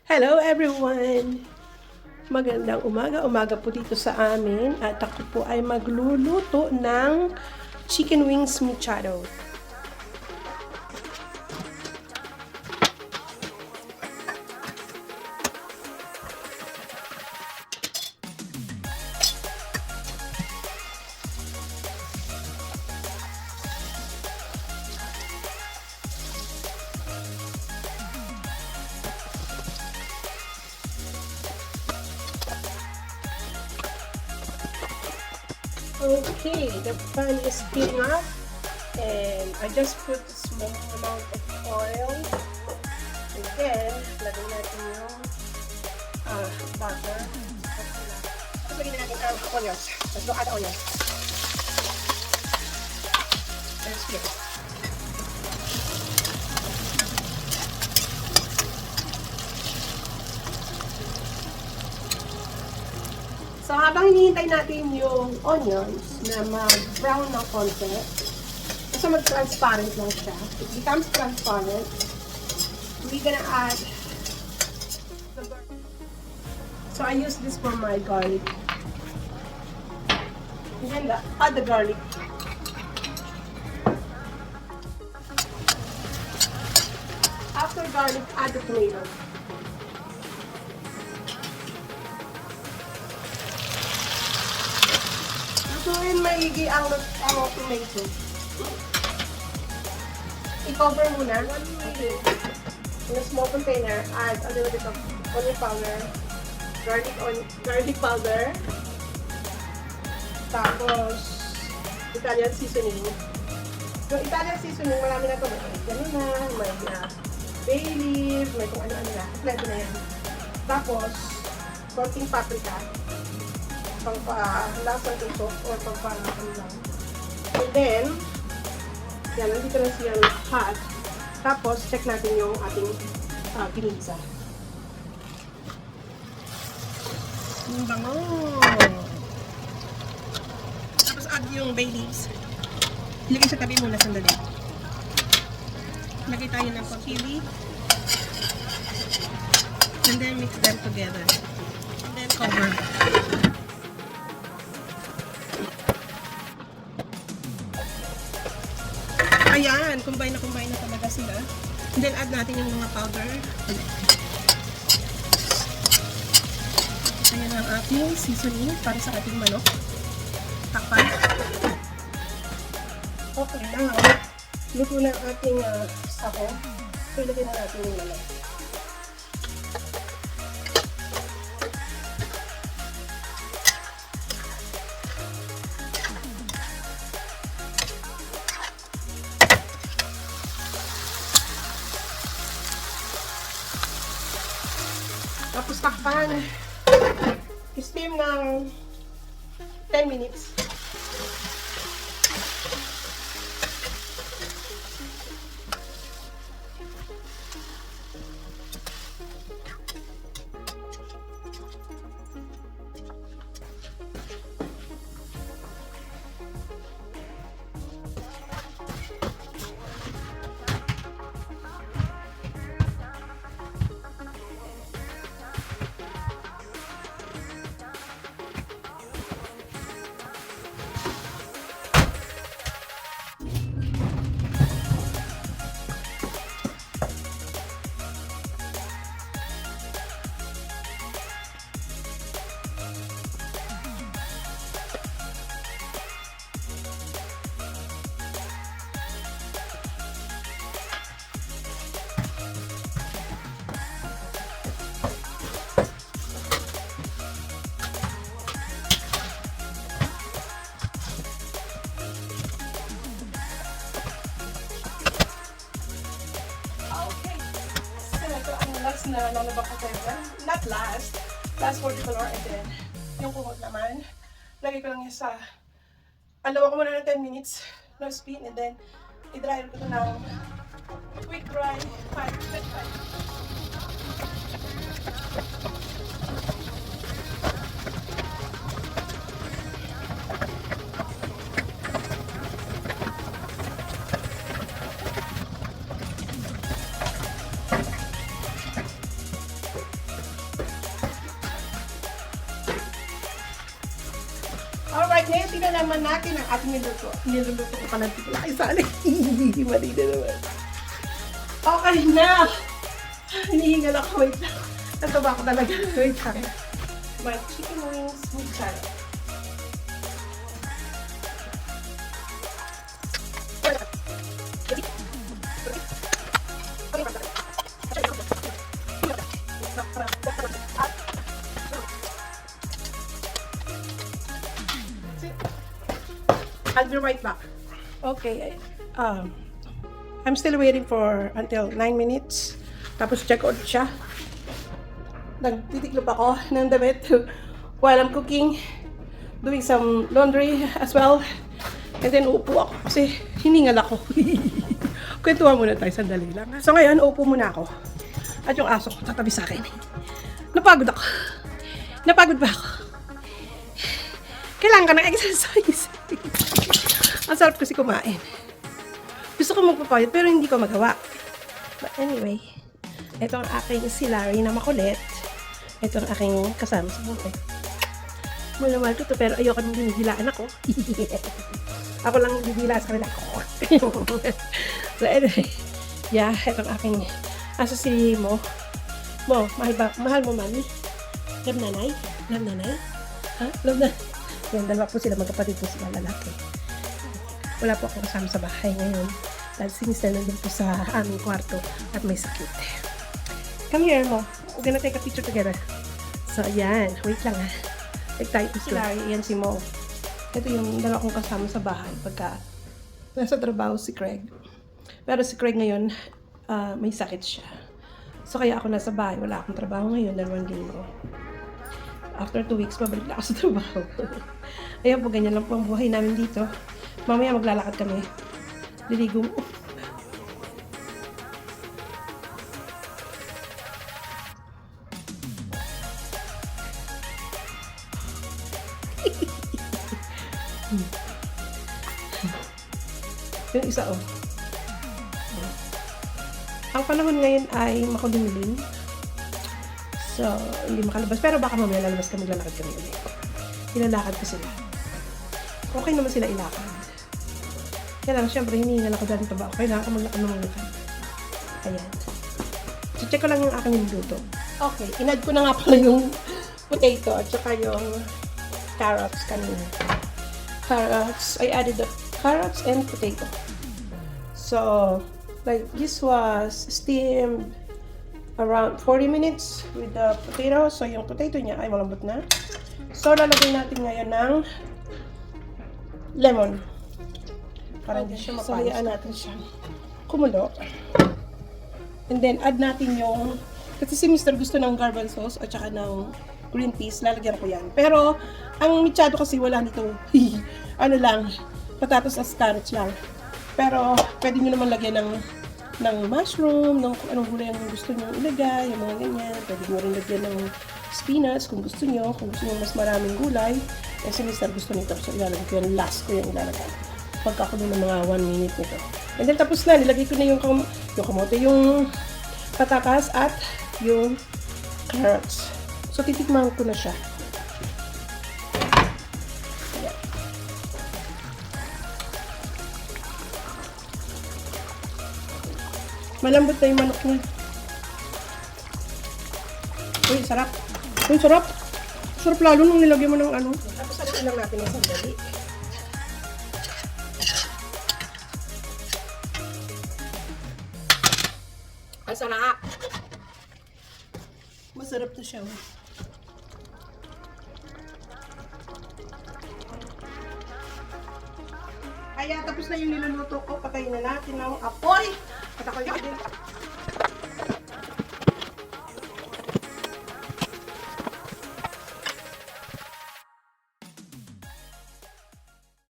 Hello everyone! Magandang umaga po dito sa amin at ako po ay magluluto ng chicken wings mechado. Okay, the pan is heating up and I just put a small amount of oil and then lagay natin yung butter. Tapos lagyan natin ang onions. Let's go add onions. Let's go. So, habang hinihintay natin yung onions na mag-brown ng konti, kasi mag-transparent lang siya. It becomes transparent. We're gonna add the garlic. So, I use this for my garlic. And then, add the garlic. After garlic, add the tomato. Lutuin maigi ang tomato. I-cover muna. In a small container, add a little bit of onion powder, garlic powder, tapos Italian seasoning. Yung Italian seasoning, marami na ito. May ganun na, may bay leaf, may kung ano-ano na. Kompleto na yan. Tapos, konting paprika. Pang-lasang tusok or pang-ano lang. And then, yan, nandito na siya hot. Tapos, check natin yung ating ginisa. Ang bango! Tapos, add yung bay leaves. Ilagay sa tabi muna sandali. Lagay tayo ng chili. And then, mix them together. And then, cover. Ayan, combine na talaga sila. And then add natin yung mga powder. Ayan ang ating seasoning para sa ating manok. Takpan. Okay, now, luto na ang ating sako. So, ilagay na natin yung manok. Tapos takpan. Steam ng 10 minutes. Last na lalabak ko tayo. Not last. Last for the color. And then, yung kumot naman. Lagay ko lang yan sa... Alawa ko muna ng 10 minutes. No spin. And then, i-dry ko ito ng quick dry. 5. Alright, ngayon tingnan naman natin ang ating niluluto. Niluluto ko pala dito lang isali. Mali na naman. Okay na! Hinihingal ako. Wait lang. Nataba ko talaga. Wait lang. My chicken wings with salad. I'll be right back. Okay, I'm still waiting for until 9 minutes. Tapos check out siya. Nagtitiklop ako ng damit while I'm cooking, doing some laundry as well. And then uupo ako kasi hiningal ako. Kwentuhan muna tayo, sandali lang. So ngayon, uupo muna ako. At yung aso ko tatabi sa akin. Napagod ako. Napagod ba ako? Kailangan ka ng exercise. Ang sarap kasi kumain. Gusto ko magpapayat pero hindi ko magawa. But anyway, ito ang aking si Larry na makulit. Ito ang aking kasama sa buhay. Malamahal ko to pero ayoko nang dinidilaan ako. Ako lang didila sa kanila. So anyway, yeah, ito ang aking asa si Mo. Mo, mahal mo mami? Love nanay? Love nanay? Ha? Love nanay? Yan, dalawa po sila, magkapatid po sila lalaki. Wala po akong kasama sa bahay ngayon. Dahil si Mr. nandun po sa aming kwarto at may sakit. Come here, Mo. We're gonna take a picture together. So, ayan. Wait lang ha. Take tayo po sila. Ayan si Mo. Ito yung dalawa kong kasama sa bahay pagka nasa trabaho si Craig. Pero si Craig ngayon, may sakit siya. So, kaya ako nasa bahay. Wala akong trabaho ngayon, 2 linggo. After 2 weeks, pabalik na ako sa trabaho. Ayan po, ganyan lang po ang buhay namin dito. Mamaya maglalakad kami. Liligo. Yung isa, oh. Ang panahon ngayon ay makulimlim. So, hindi makalabas. Pero baka mamaya lalabas kami, lalakad kami ulit. Ilalakad ko sila. Okay naman sila ilakad. Kaya lang, syempre, hinihingal ako dahil taba. Kailangan ko maglakad ng maglakad. Ayan. So, check ko lang yung aking niluto. Okay, inad ko na nga pala yung potato at saka yung carrots kanina. Carrots, I added the carrots and potato. So, like, this was steamed around 40 minutes with the potato. So, yung potato niya ay malambot na. So, lalagay natin ngayon ng lemon. Para hindi siya mapanis. So, hayaan natin siya kumulo. And then, add natin yung, kasi si Mr. gusto ng garban sauce at saka ng green peas, lalagyan ko yan. Pero, ang michado kasi wala nito. Ano lang, patatas at carrots lang. Pero, pwede nyo naman lagyan ng mushroom, ng kung anong gulay ang gusto nyo ilagay, yung mga ganyan. Pwede nyo rin lagyan ng spinach kung gusto nyo mas maraming gulay. Eh, si Mr. gusto nito. So, ilalagay ko yan. Last ko yung ilalagay. Pagkakulo ng mga 1 minute nito. And then, tapos na. Nilagay ko na yung kamote, yung patatas at yung carrots. So, titikman ko na siya. Ayan. Malambot na yung manok niya. Uy, sarap. Uy, sarap. Sarap lalo nung nilagyan mo ng ano. Tapos sabihin lang natin yung sandali. Ang sarap. Masarap na siya. Kaya tapos na yung niluluto ko. Patayin na natin ng apoy. At ako yung